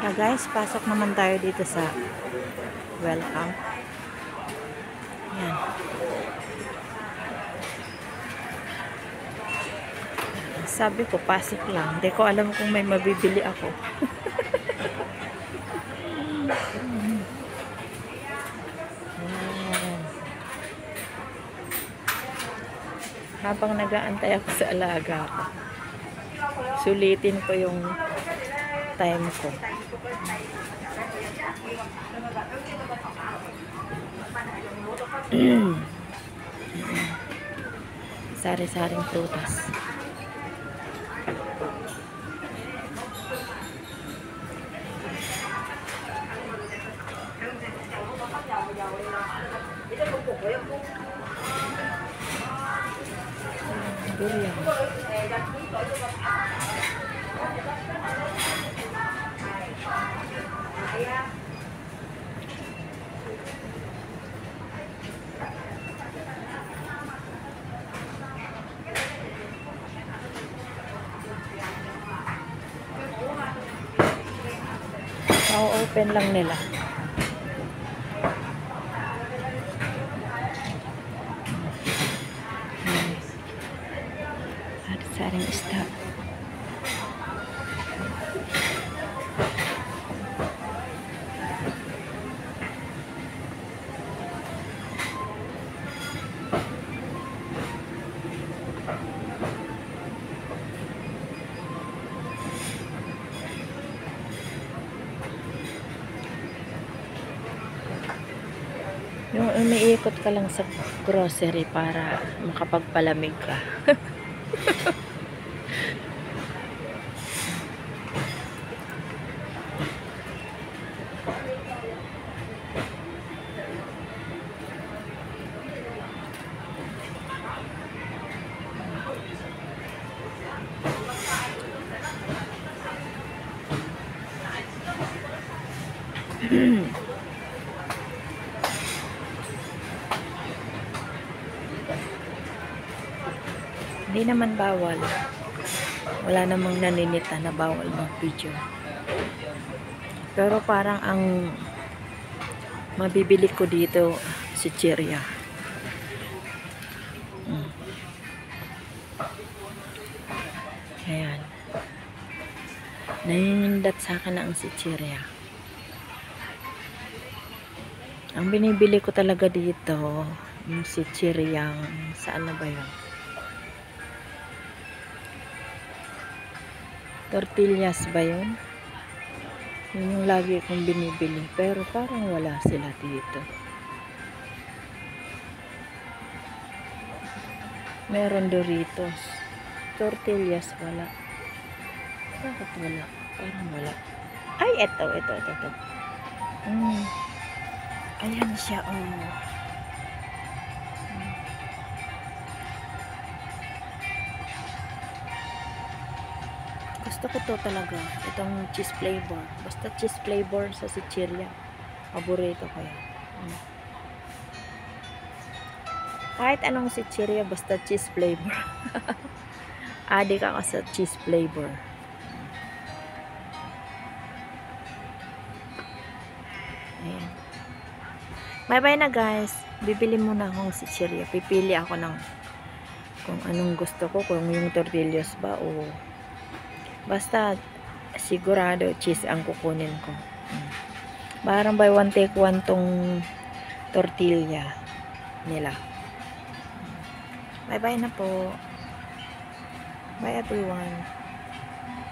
Guys, pasok naman tayo dito sa welcome. Yan. Sabi ko, pasok lang. Hindi ko alam kung may mabibili ako. Habang nag-aantay ako sa alaga ko, sulitin ko yung time ko. Sari-saring prutas. Durian. Open lang nila. Saring isda. Yung umiikot ka lang sa grocery para makapagpalamig ka. Hindi naman bawal. Wala namang naninita na bawal mag-video. Pero parang ang mabibili ko dito si chichirya. Ayan. Naninindat sa akin ang chichirya. Ang binibili ko talaga dito, yung chichiryang, saan na ba yun? Tortillas ba yun? Yun yung lagi kong binibili. Pero parang wala sila dito. Meron Doritos. Tortillas wala. Bakit wala? Parang wala. Ay, ito. Ayan siya, oh. Gusto ko to talaga. Itong cheese flavor. Basta cheese flavor sa chichirya. Paborito ko yan. Kahit anong chichirya, basta cheese flavor. Adik ako sa cheese flavor. Ayan. Bye-bye na guys. Bibili muna akong chichirya. Pipili ako ng kung anong gusto ko. Kung yung tortillas ba o basta sigurado cheese ang kukunin ko. Parang buy one take one tong tortilla nila. Bye bye na po. Bye everyone.